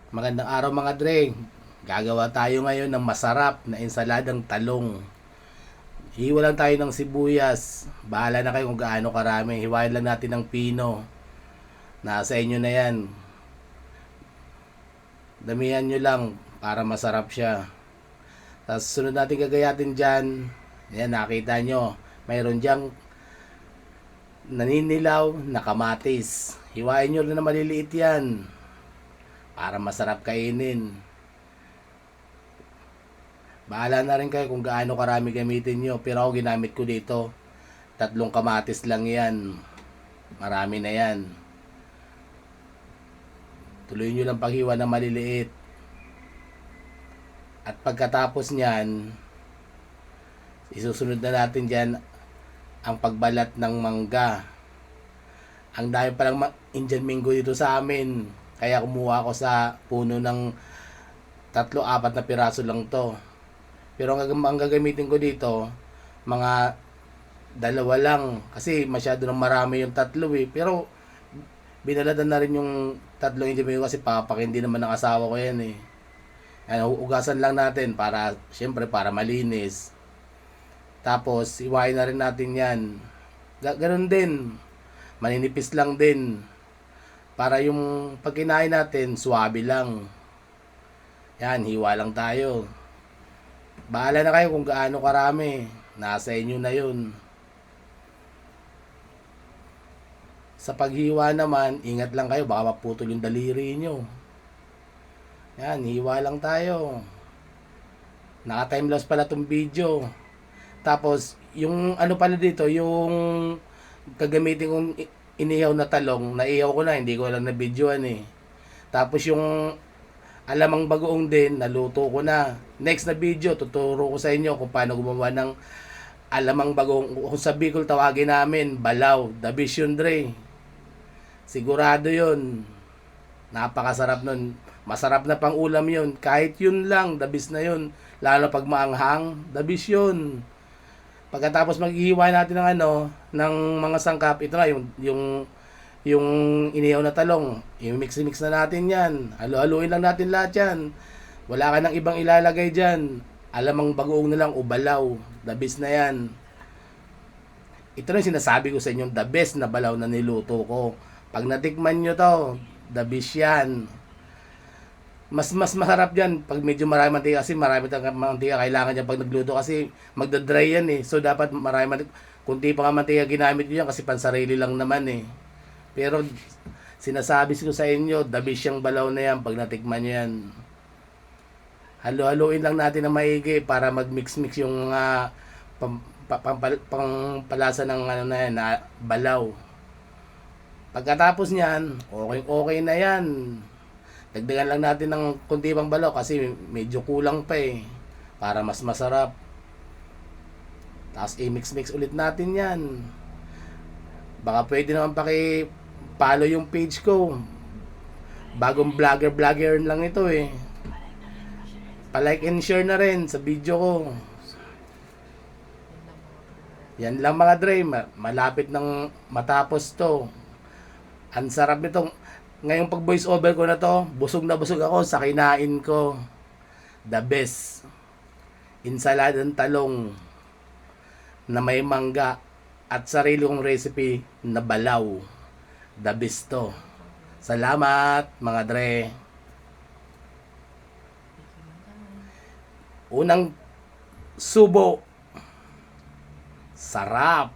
Magandang araw mga dre. Gagawa tayo ngayon ng masarap na ensaladang talong. Hiwa lang tayo ng sibuyas. Bahala na kayo kung gaano karami. Hiwain lang natin ng pino. Nasa inyo na yan. Damihan nyo lang para masarap siya. Tapos sunod natin gagayatin dyan. Yan, nakita nyo. Mayroon dyang naninilaw na kamatis. Hiwain nyo na maliliit yan para masarap kainin. Bahala na rin kayo kung gaano karami gamitin nyo. Pero ako ginamit ko dito 3 kamatis lang yan. Marami na yan. Tuloy nyo lang paghiwa na maliliit. At pagkatapos nyan, isusunod na natin dyan ang pagbalat ng mangga. Ang dami palang Indian mango dito sa amin. Kaya kumuha ako sa puno ng 3-4 na piraso lang to. Pero ang gagamitin ko dito, mga 2 lang. Kasi masyado nang marami yung 3 eh. Pero binaladan na rin yung 3 Indian mango kasi papakindi naman ng asawa ko yan eh. Ano, ugasan lang natin para, syempre para malinis. Tapos, iwain na rin natin yan. Ganun din. Maninipis lang din. Para yung pagkinain natin, swabe lang. Yan, hiwa lang tayo. Bahala na kayo kung gaano karami. Nasa inyo na yun. Sa paghiwa naman, ingat lang kayo. Baka maputol yung daliri nyo. Yan, hiwa lang tayo. Naka-timelapse pala tong video. Tapos, yung ano pala dito, yung gagamitin kong inihaw na talong, naihaw ko na, hindi ko lang na-videoan eh. Tapos yung alamang bagoong din, naluto ko na. Next na video, tuturo ko sa inyo kung paano gumawa ng alamang bagoong. Kung sa Bicol tawagin namin, balaw, the vision dre. Sigurado yun. Napakasarap nun. Masarap na pang ulam yun. Kahit yun lang, dabis na yun. Lalo pag maanghang, dabis yun. Pagkatapos maghihiwa natin ng ng mga sangkap, ito na yung inihaw na talong. I-mix na natin 'yan. Halo-haluin lang natin lahat 'yan. Wala ka nang ibang ilalagay diyan. Alamang bagoong na lang o balaw. The best na 'yan. Ito na yung sinasabi ko sa inyo, the best na balaw na niluto ko. Pag natikman nyo to, the best yan. Mas masarap yan pag medyo marami mantika kasi marami tayong mantika kailangan niya pag nagluto kasi magda-dry yan eh. So dapat marami mantika. Kunti pa nga mantika ginamit niyo yan kasi pansarili lang naman eh. Pero sinasabi ko sa inyo, the best yung balaw na yan pag natikman niyo yan. Halo-haloin lang natin ng maigi para mag-mix-mix yung pangpalasa ng na yan, na balaw. Pagkatapos niyan, okay na yan. Dagdagan lang natin ng kunti pang balaw kasi medyo kulang pa eh. Para mas masarap. Tapos i-mix ulit natin yan. Baka pwede naman paki-follow yung page ko. Bagong vlogger lang ito eh. Pa-like and share na rin sa video ko. Yan lang mga dre. Malapit nang matapos to. Ang sarap nitong ngayong pag voice over ko na to, busog na busog ako sa kinain ko. The best. Insaladang talong na may mangga at sarili kong recipe na balaw. The best to. Salamat mga dre. Unang subo. Sarap.